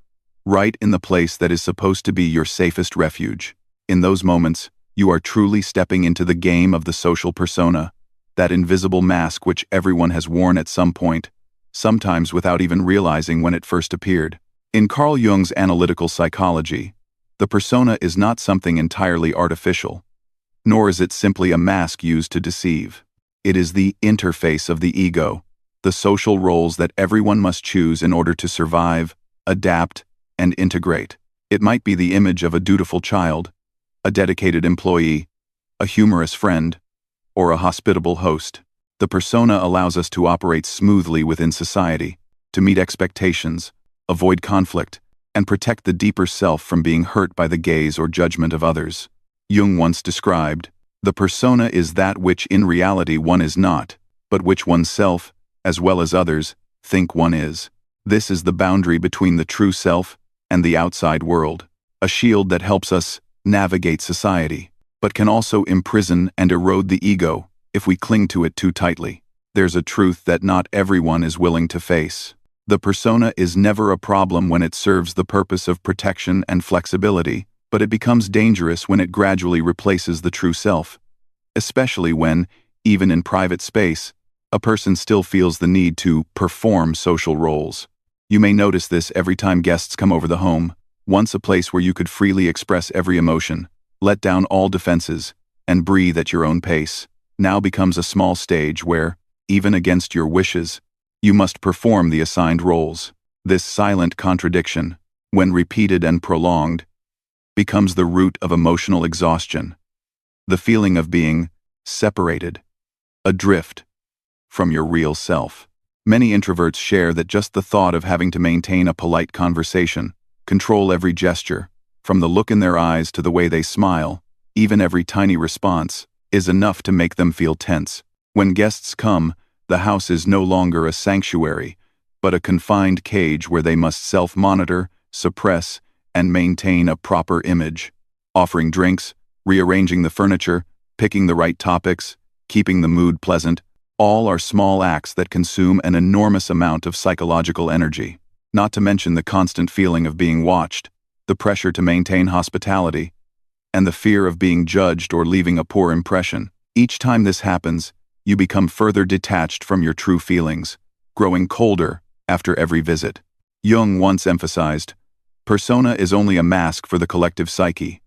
right in the place that is supposed to be your safest refuge. In those moments, you are truly stepping into the game of the social persona, that invisible mask which everyone has worn at some point, sometimes without even realizing when it first appeared. In Carl Jung's analytical psychology, the persona is not something entirely artificial, nor is it simply a mask used to deceive. It is the interface of the ego, the social roles that everyone must choose in order to survive, adapt, and integrate. It might be the image of a dutiful child, a dedicated employee, a humorous friend, or a hospitable host. The persona allows us to operate smoothly within society, to meet expectations, avoid conflict, and protect the deeper self from being hurt by the gaze or judgment of others. Jung once described, "The persona is that which in reality one is not, but which oneself, as well as others, think one is." This is the boundary between the true self and the outside world, a shield that helps us navigate society, but can also imprison and erode the ego if we cling to it too tightly. There's a truth that not everyone is willing to face. The persona is never a problem when it serves the purpose of protection and flexibility, but it becomes dangerous when it gradually replaces the true self, especially when, even in private space, a person still feels the need to perform social roles. You may notice this every time guests come over the home. Once a place where you could freely express every emotion, let down all defenses, and breathe at your own pace, now becomes a small stage where, even against your wishes, you must perform the assigned roles. This silent contradiction, when repeated and prolonged, becomes the root of emotional exhaustion, the feeling of being separated, adrift from your real self. Many introverts share that just the thought of having to maintain a polite conversation, control every gesture, from the look in their eyes to the way they smile, even every tiny response, is enough to make them feel tense. When guests come, the house is no longer a sanctuary, but a confined cage where they must self-monitor, suppress, and maintain a proper image. Offering drinks, rearranging the furniture, picking the right topics, keeping the mood pleasant, all are small acts that consume an enormous amount of psychological energy. Not to mention the constant feeling of being watched, the pressure to maintain hospitality, and the fear of being judged or leaving a poor impression. Each time this happens, you become further detached from your true feelings, growing colder after every visit. Jung once emphasized, persona is only a mask for the collective psyche,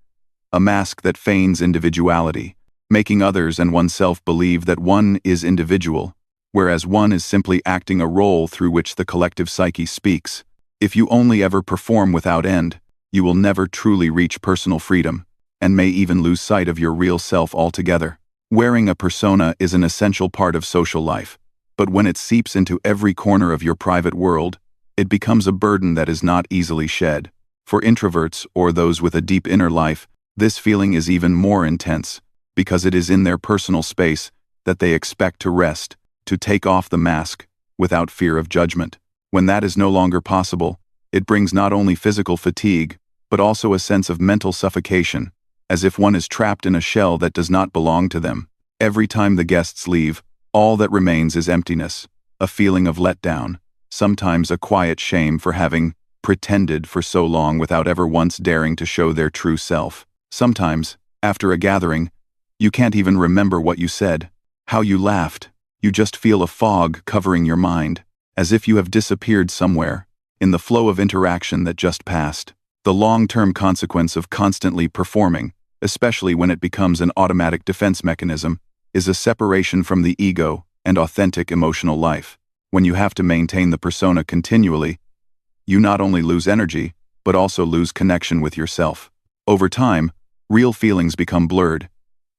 a mask that feigns individuality, making others and oneself believe that one is individual, whereas one is simply acting a role through which the collective psyche speaks. If you only ever perform without end, you will never truly reach personal freedom, and may even lose sight of your real self altogether. Wearing a persona is an essential part of social life, but when it seeps into every corner of your private world, it becomes a burden that is not easily shed. For introverts or those with a deep inner life, this feeling is even more intense, because it is in their personal space that they expect to rest, to take off the mask, without fear of judgment. When that is no longer possible, it brings not only physical fatigue, but also a sense of mental suffocation, as if one is trapped in a shell that does not belong to them. Every time the guests leave, all that remains is emptiness, a feeling of letdown, sometimes a quiet shame for having pretended for so long without ever once daring to show their true self. Sometimes, after a gathering, you can't even remember what you said, how you laughed. You just feel a fog covering your mind, as if you have disappeared somewhere, in the flow of interaction that just passed. The long-term consequence of constantly performing, especially when it becomes an automatic defense mechanism, is a separation from the ego and authentic emotional life. When you have to maintain the persona continually, you not only lose energy, but also lose connection with yourself. Over time, real feelings become blurred,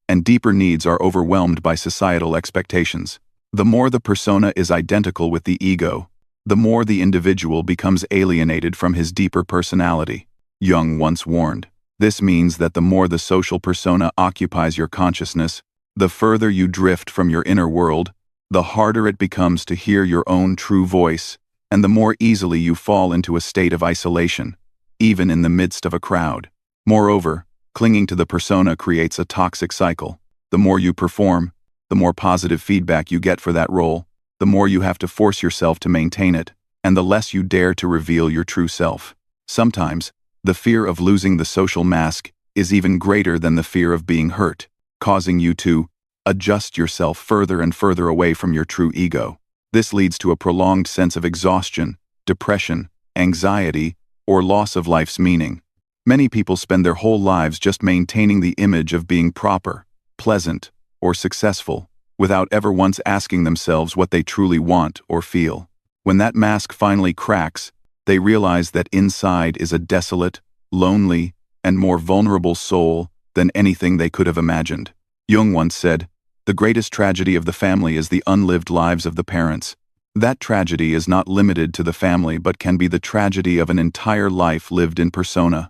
and deeper needs are overwhelmed by societal expectations. The more the persona is identical with the ego, the more the individual becomes alienated from his deeper personality. Jung once warned, this means that the more the social persona occupies your consciousness, the further you drift from your inner world, the harder it becomes to hear your own true voice, and the more easily you fall into a state of isolation, even in the midst of a crowd. Moreover, clinging to the persona creates a toxic cycle. The more you perform, the more positive feedback you get for that role, the more you have to force yourself to maintain it, and the less you dare to reveal your true self. Sometimes, the fear of losing the social mask is even greater than the fear of being hurt, causing you to adjust yourself further and further away from your true ego. This leads to a prolonged sense of exhaustion, depression, anxiety, or loss of life's meaning. Many people spend their whole lives just maintaining the image of being proper, pleasant, or successful, without ever once asking themselves what they truly want or feel. When that mask finally cracks, they realize that inside is a desolate, lonely, and more vulnerable soul than anything they could have imagined. Jung once said, "The greatest tragedy of the family is the unlived lives of the parents." That tragedy is not limited to the family but can be the tragedy of an entire life lived in persona,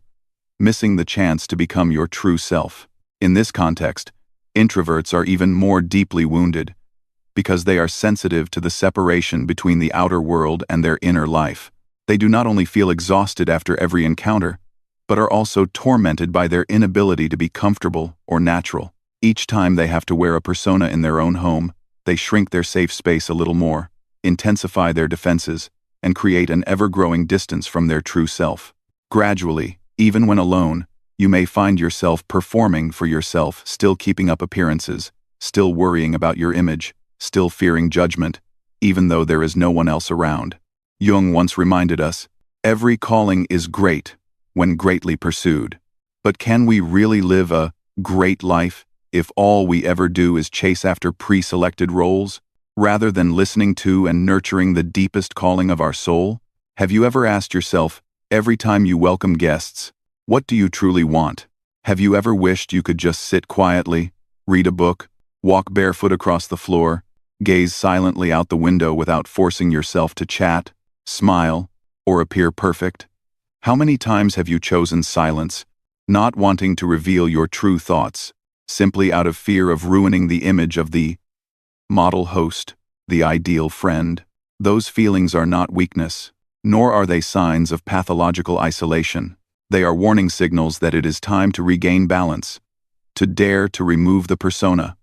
missing the chance to become your true self. In this context, introverts are even more deeply wounded, because they are sensitive to the separation between the outer world and their inner life. They do not only feel exhausted after every encounter, but are also tormented by their inability to be comfortable or natural. Each time they have to wear a persona in their own home, they shrink their safe space a little more, intensify their defenses, and create an ever-growing distance from their true self. Gradually, even when alone, you may find yourself performing for yourself, still keeping up appearances, still worrying about your image, still fearing judgment, even though there is no one else around. Jung once reminded us, every calling is great when greatly pursued. But can we really live a great life if all we ever do is chase after pre-selected roles, rather than listening to and nurturing the deepest calling of our soul? Have you ever asked yourself, every time you welcome guests, what do you truly want? Have you ever wished you could just sit quietly, read a book, walk barefoot across the floor, gaze silently out the window without forcing yourself to chat, smile, or appear perfect? How many times have you chosen silence, not wanting to reveal your true thoughts, simply out of fear of ruining the image of the model host, the ideal friend? Those feelings are not weakness, nor are they signs of pathological isolation. They are warning signals that it is time to regain balance, to dare to remove the persona,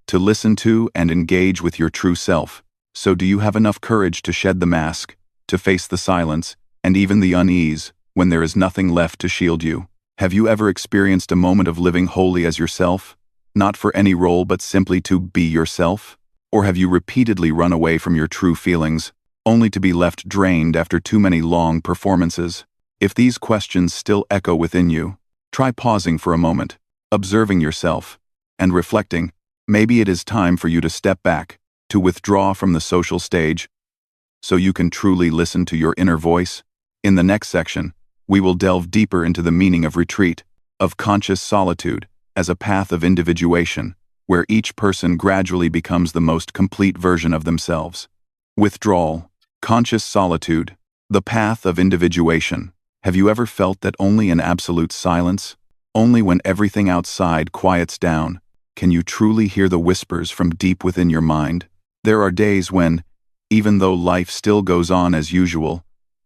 to listen to and engage with your true self. So do you have enough courage to shed the mask, to face the silence, and even the unease, when there is nothing left to shield you? Have you ever experienced a moment of living wholly as yourself, not for any role but simply to be yourself? Or have you repeatedly run away from your true feelings, only to be left drained after too many long performances? If these questions still echo within you, try pausing for a moment, observing yourself, and reflecting. Maybe it is time for you to step back, to withdraw from the social stage, so you can truly listen to your inner voice. In the next section, we will delve deeper into the meaning of retreat, of conscious solitude, as a path of individuation, where each person gradually becomes the most complete version of themselves. Withdrawal, conscious solitude, the path of individuation. Have you ever felt that only in absolute silence, only when everything outside quiets down, can you truly hear the whispers from deep within your mind? There are days when, even though life still goes on as usual,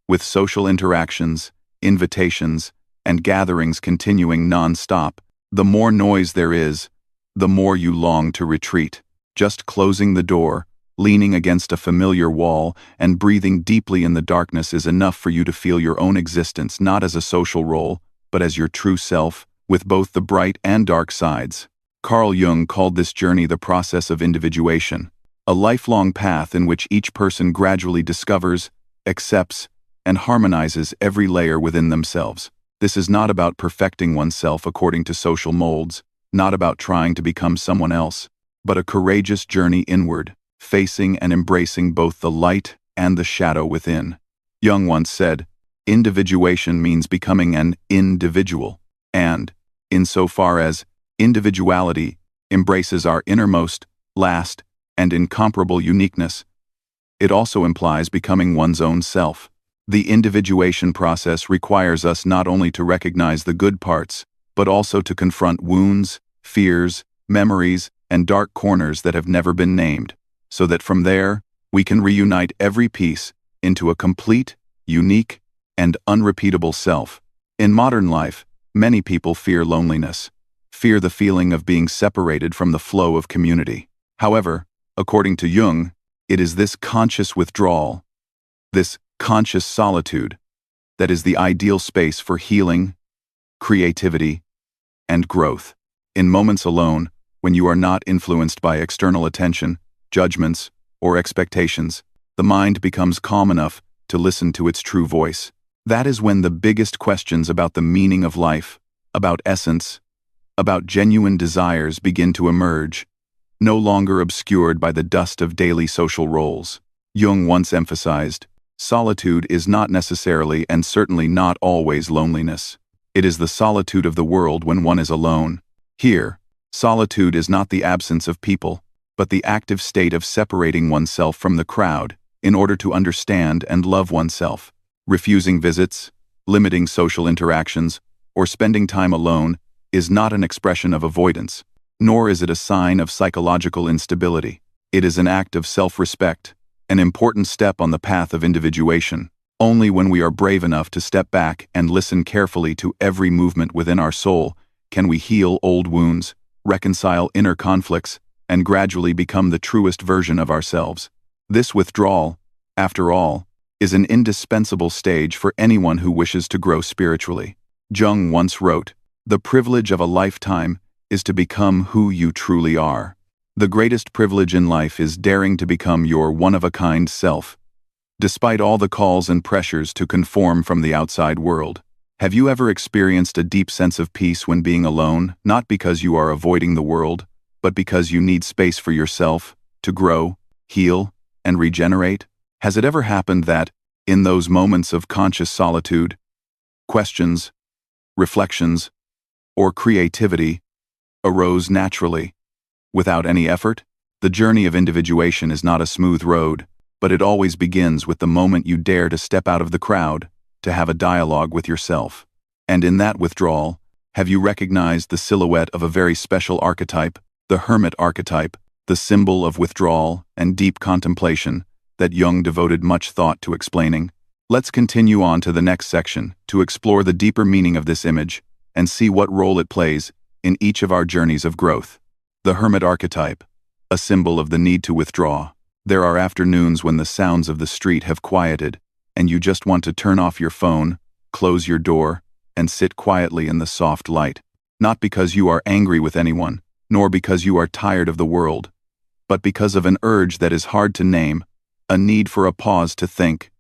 with social interactions, invitations, and gatherings continuing non-stop, the more noise there is, the more you long to retreat. Just closing the door, leaning against a familiar wall, and breathing deeply in the darkness is enough for you to feel your own existence not as a social role, but as your true self, with both the bright and dark sides. Carl Jung called this journey the process of individuation, a lifelong path in which each person gradually discovers, accepts, and harmonizes every layer within themselves. This is not about perfecting oneself according to social molds, not about trying to become someone else, but a courageous journey inward, facing and embracing both the light and the shadow within. Jung once said, "Individuation means becoming an individual," and, insofar as individuality embraces our innermost, last, and incomparable uniqueness, it also implies becoming one's own self. The individuation process requires us not only to recognize the good parts, but also to confront wounds, fears, memories, and dark corners that have never been named, so that from there, we can reunite every piece into a complete, unique, and unrepeatable self. In modern life, many people fear loneliness, fear the feeling of being separated from the flow of community. However, according to Jung, it is this conscious withdrawal, this conscious solitude, that is the ideal space for healing, creativity, and growth. In moments alone, when you are not influenced by external attention, judgments, or expectations, the mind becomes calm enough to listen to its true voice. That is when the biggest questions about the meaning of life, about essence, about genuine desires begin to emerge, no longer obscured by the dust of daily social roles. Jung once emphasized, solitude is not necessarily and certainly not always loneliness. It is the solitude of the world when one is alone. Here, solitude is not the absence of people, but the active state of separating oneself from the crowd in order to understand and love oneself. Refusing visits, limiting social interactions, or spending time alone is not an expression of avoidance, nor is it a sign of psychological instability. It is an act of self-respect, an important step on the path of individuation. Only when we are brave enough to step back and listen carefully to every movement within our soul can we heal old wounds, reconcile inner conflicts, and gradually become the truest version of ourselves. This withdrawal, after all, is an indispensable stage for anyone who wishes to grow spiritually. Jung once wrote, "The privilege of a lifetime is to become who you truly are." The greatest privilege in life is daring to become your one-of-a-kind self, despite all the calls and pressures to conform from the outside world. Have you ever experienced a deep sense of peace when being alone, not because you are avoiding the world, but because you need space for yourself, to grow, heal, and regenerate? Has it ever happened that, in those moments of conscious solitude, questions, reflections, or creativity arose naturally, without any effort? The journey of individuation is not a smooth road, but it always begins with the moment you dare to step out of the crowd, to have a dialogue with yourself. And in that withdrawal, have you recognized the silhouette of a very special archetype, the Hermit archetype, the symbol of withdrawal and deep contemplation, that Jung devoted much thought to explaining. Let's continue on to the next section to explore the deeper meaning of this image and see what role it plays in each of our journeys of growth. The Hermit archetype, a symbol of the need to withdraw. There are afternoons when the sounds of the street have quieted, and you just want to turn off your phone, close your door, and sit quietly in the soft light. Not because you are angry with anyone, nor because you are tired of the world, but because of an urge that is hard to name, a need for a pause to think,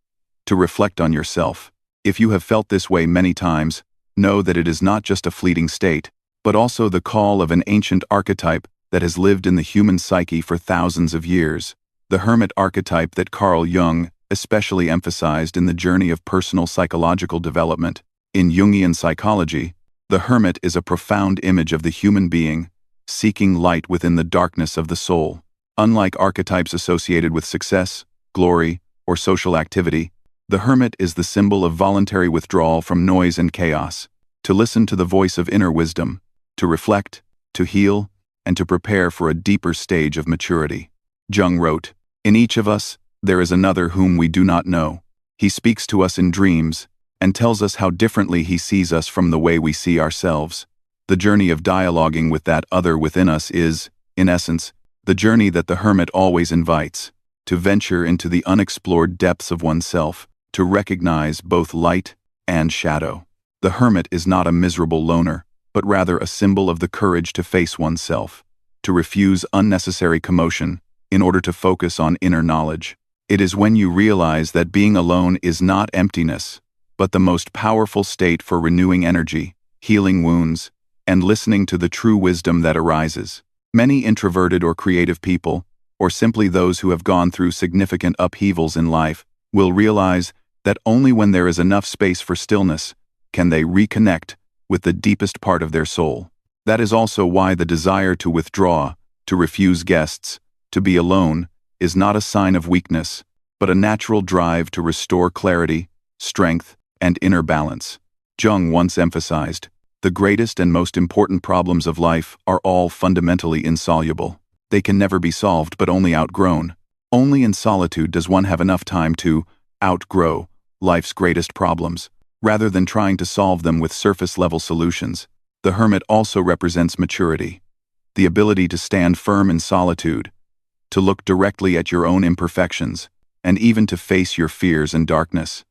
to reflect on yourself. If you have felt this way many times, know that it is not just a fleeting state, but also the call of an ancient archetype that has lived in the human psyche for thousands of years. The Hermit archetype that Carl Jung especially emphasized in the journey of personal psychological development. In Jungian psychology, the hermit is a profound image of the human being, seeking light within the darkness of the soul. Unlike archetypes associated with success, glory, or social activity, the hermit is the symbol of voluntary withdrawal from noise and chaos, to listen to the voice of inner wisdom, to reflect, to heal, and to prepare for a deeper stage of maturity. Jung wrote, "In each of us, there is another whom we do not know. He speaks to us in dreams, and tells us how differently he sees us from the way we see ourselves. The journey of dialoguing with that other within us is, in essence, the journey that the hermit always invites, to venture into the unexplored depths of oneself, to recognize both light and shadow. The hermit is not a miserable loner, but rather a symbol of the courage to face oneself, to refuse unnecessary commotion in order to focus on inner knowledge. It is when you realize that being alone is not emptiness, but the most powerful state for renewing energy, healing wounds, and listening to the true wisdom that arises. Many introverted or creative people, or simply those who have gone through significant upheavals in life, will realize that only when there is enough space for stillness can they reconnect with the deepest part of their soul. That is also why the desire to withdraw, to refuse guests, to be alone, is not a sign of weakness, but a natural drive to restore clarity, strength, and inner balance. Jung once emphasized, "The greatest and most important problems of life are all fundamentally insoluble. They can never be solved but only outgrown. Only in solitude does one have enough time to outgrow life's greatest problems, rather than trying to solve them with surface-level solutions." The hermit also represents maturity, the ability to stand firm in solitude, to look directly at your own imperfections, and even to face your fears and darkness.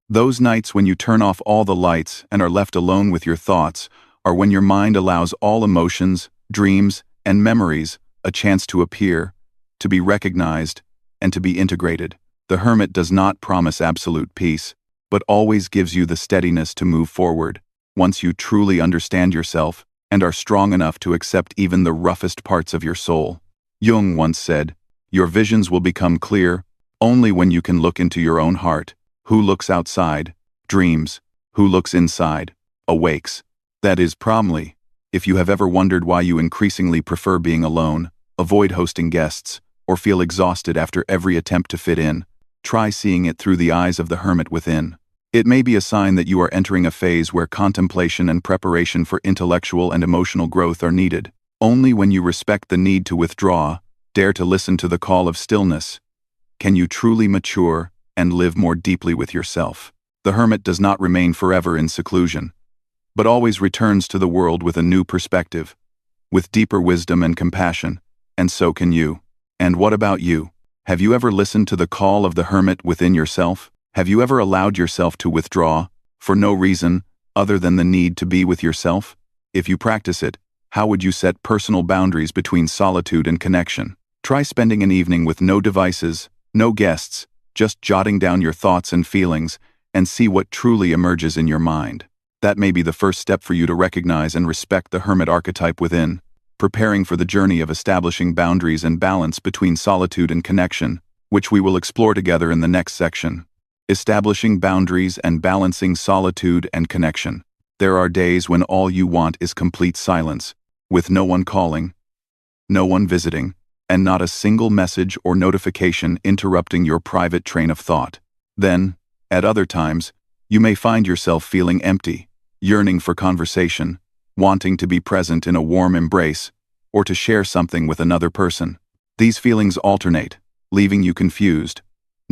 Those nights when you turn off all the lights and are left alone with your thoughts are when your mind allows all emotions, dreams, and memories a chance to appear, to be recognized, and to be integrated. The hermit does not promise absolute peace, but always gives you the steadiness to move forward, once you truly understand yourself and are strong enough to accept even the roughest parts of your soul. Jung once said, "Your visions will become clear only when you can look into your own heart. Who looks outside, dreams. Who looks inside, awakes." That is probably, if you have ever wondered why you increasingly prefer being alone, avoid hosting guests, or feel exhausted after every attempt to fit in, try seeing it through the eyes of the hermit within. It may be a sign that you are entering a phase where contemplation and preparation for intellectual and emotional growth are needed. Only when you respect the need to withdraw, dare to listen to the call of stillness, can you truly mature and live more deeply with yourself. The hermit does not remain forever in seclusion, but always returns to the world with a new perspective, with deeper wisdom and compassion, and so can you. And what about you? Have you ever listened to the call of the hermit within yourself? Have you ever allowed yourself to withdraw, for no reason other than the need to be with yourself? If you practice it, how would you set personal boundaries between solitude and connection? Try spending an evening with no devices, no guests, just jotting down your thoughts and feelings, and see what truly emerges in your mind. That may be the first step for you to recognize and respect the hermit archetype within, preparing for the journey of establishing boundaries and balance between solitude and connection, which we will explore together in the next section. Establishing boundaries and balancing solitude and connection. There are days when all you want is complete silence, with no one calling, no one visiting, and not a single message or notification interrupting your private train of thought. Then, at other times, you may find yourself feeling empty, yearning for conversation, wanting to be present in a warm embrace, or to share something with another person. These feelings alternate, leaving you confused,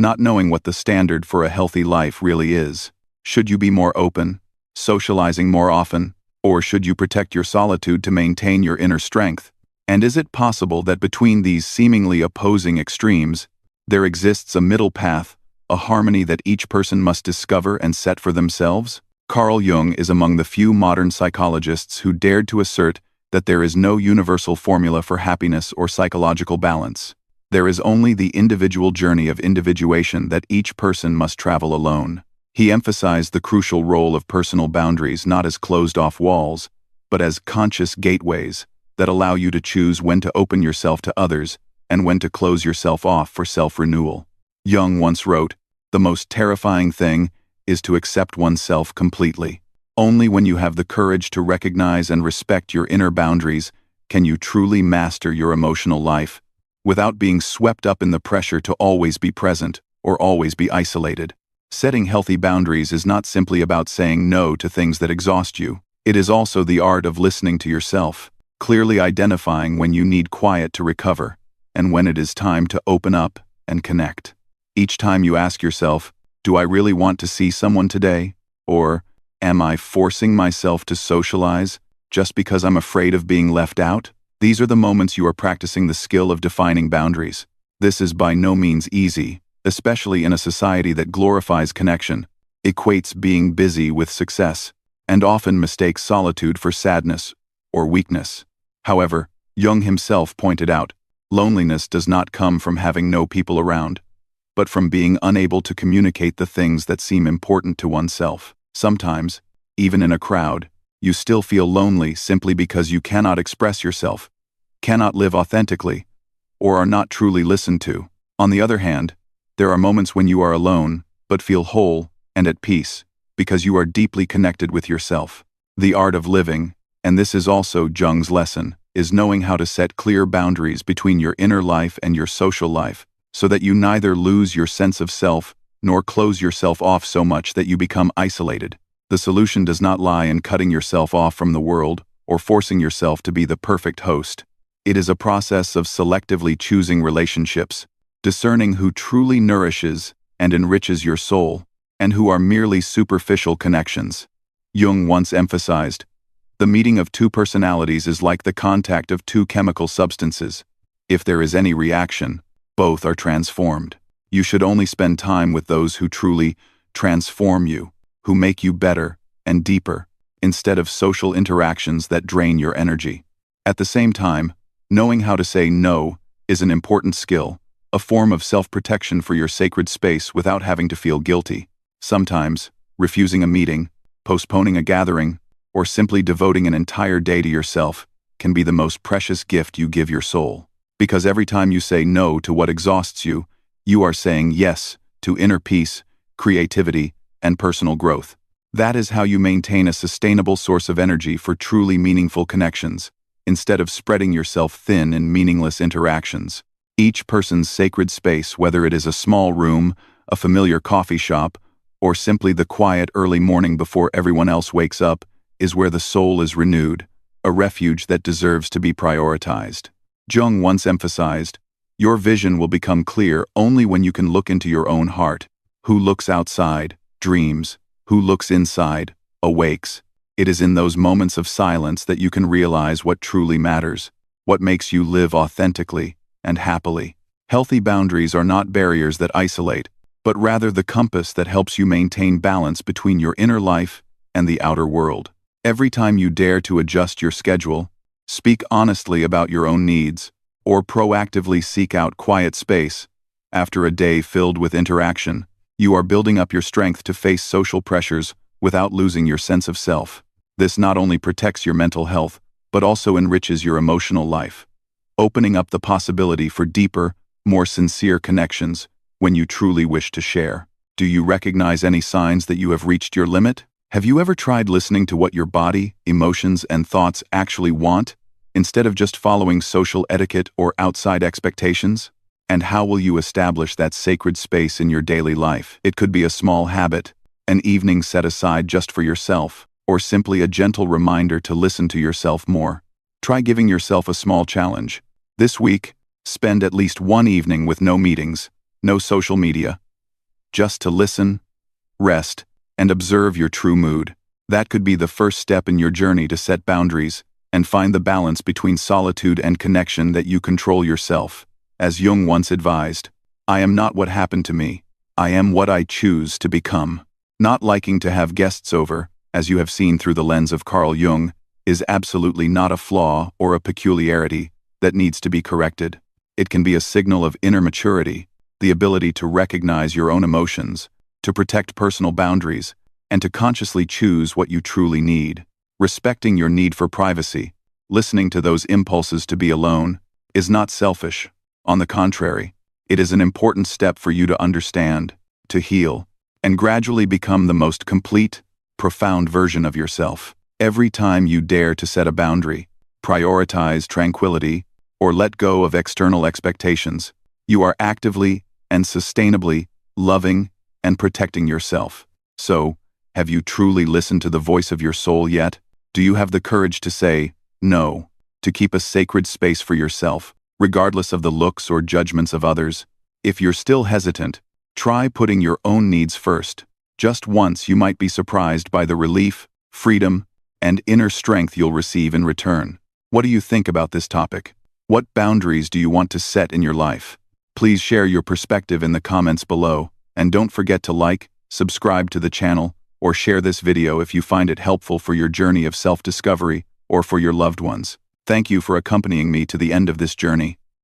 not knowing what the standard for a healthy life really is. Should you be more open, socializing more often, or should you protect your solitude to maintain your inner strength? And is it possible that between these seemingly opposing extremes, there exists a middle path, a harmony that each person must discover and set for themselves? Carl Jung is among the few modern psychologists who dared to assert that there is no universal formula for happiness or psychological balance. There is only the individual journey of individuation that each person must travel alone. He emphasized the crucial role of personal boundaries not as closed-off walls, but as conscious gateways that allow you to choose when to open yourself to others and when to close yourself off for self-renewal. Jung once wrote, "The most terrifying thing is to accept oneself completely. Only when you have the courage to recognize and respect your inner boundaries can you truly master your emotional life, without being swept up in the pressure to always be present or always be isolated." Setting healthy boundaries is not simply about saying no to things that exhaust you. It is also the art of listening to yourself, clearly identifying when you need quiet to recover, and when it is time to open up and connect. Each time you ask yourself, "Do I really want to see someone today?" Or, "Am I forcing myself to socialize just because I'm afraid of being left out?" These are the moments you are practicing the skill of defining boundaries. This is by no means easy, especially in a society that glorifies connection, equates being busy with success, and often mistakes solitude for sadness or weakness. However, Jung himself pointed out, loneliness does not come from having no people around, but from being unable to communicate the things that seem important to oneself. Sometimes, even in a crowd, you still feel lonely simply because you cannot express yourself, cannot live authentically, or are not truly listened to. On the other hand, there are moments when you are alone, but feel whole and at peace, because you are deeply connected with yourself. The art of living, and this is also Jung's lesson, is knowing how to set clear boundaries between your inner life and your social life, so that you neither lose your sense of self nor close yourself off so much that you become isolated. The solution does not lie in cutting yourself off from the world or forcing yourself to be the perfect host. It is a process of selectively choosing relationships, discerning who truly nourishes and enriches your soul, and who are merely superficial connections. Jung once emphasized, "The meeting of two personalities is like the contact of two chemical substances. If there is any reaction, both are transformed. You should only spend time with those who truly transform you, who make you better and deeper, instead of social interactions that drain your energy." At the same time, knowing how to say no is an important skill, a form of self-protection for your sacred space without having to feel guilty. Sometimes, refusing a meeting, postponing a gathering, or simply devoting an entire day to yourself can be the most precious gift you give your soul. Because every time you say no to what exhausts you, you are saying yes to inner peace, creativity, and personal growth. That is how you maintain a sustainable source of energy for truly meaningful connections, instead of spreading yourself thin in meaningless interactions. Each person's sacred space, whether it is a small room, a familiar coffee shop, or simply the quiet early morning before everyone else wakes up, is where the soul is renewed, a refuge that deserves to be prioritized. Jung once emphasized, "Your vision will become clear only when you can look into your own heart. Who looks outside, dreams. Who looks inside, awakes." It is in those moments of silence that you can realize what truly matters, what makes you live authentically and happily. Healthy boundaries are not barriers that isolate, but rather the compass that helps you maintain balance between your inner life and the outer world. Every time you dare to adjust your schedule, speak honestly about your own needs, or proactively seek out quiet space, after a day filled with interaction, you are building up your strength to face social pressures without losing your sense of self. This not only protects your mental health, but also enriches your emotional life, opening up the possibility for deeper, more sincere connections when you truly wish to share. Do you recognize any signs that you have reached your limit? Have you ever tried listening to what your body, emotions, and thoughts actually want, instead of just following social etiquette or outside expectations? And how will you establish that sacred space in your daily life? It could be a small habit, an evening set aside just for yourself, or simply a gentle reminder to listen to yourself more. Try giving yourself a small challenge. This week, spend at least one evening with no meetings, no social media, just to listen, rest, and observe your true mood. That could be the first step in your journey to set boundaries and find the balance between solitude and connection that you control yourself. As Jung once advised, I am not what happened to me. I am what I choose to become. Not liking to have guests over, as you have seen through the lens of Carl Jung, is absolutely not a flaw or a peculiarity that needs to be corrected. It can be a signal of inner maturity, the ability to recognize your own emotions, to protect personal boundaries, and to consciously choose what you truly need. Respecting your need for privacy, listening to those impulses to be alone, is not selfish. On the contrary, it is an important step for you to understand, to heal, and gradually become the most complete, profound version of yourself. Every time you dare to set a boundary, prioritize tranquility, or let go of external expectations, you are actively and sustainably loving and protecting yourself. So, have you truly listened to the voice of your soul yet? Do you have the courage to say no, to keep a sacred space for yourself, regardless of the looks or judgments of others? If you're still hesitant, try putting your own needs first. Just once, you might be surprised by the relief, freedom, and inner strength you'll receive in return. What do you think about this topic? What boundaries do you want to set in your life? Please share your perspective in the comments below, and don't forget to like, subscribe to the channel, or share this video if you find it helpful for your journey of self-discovery or for your loved ones. Thank you for accompanying me to the end of this journey.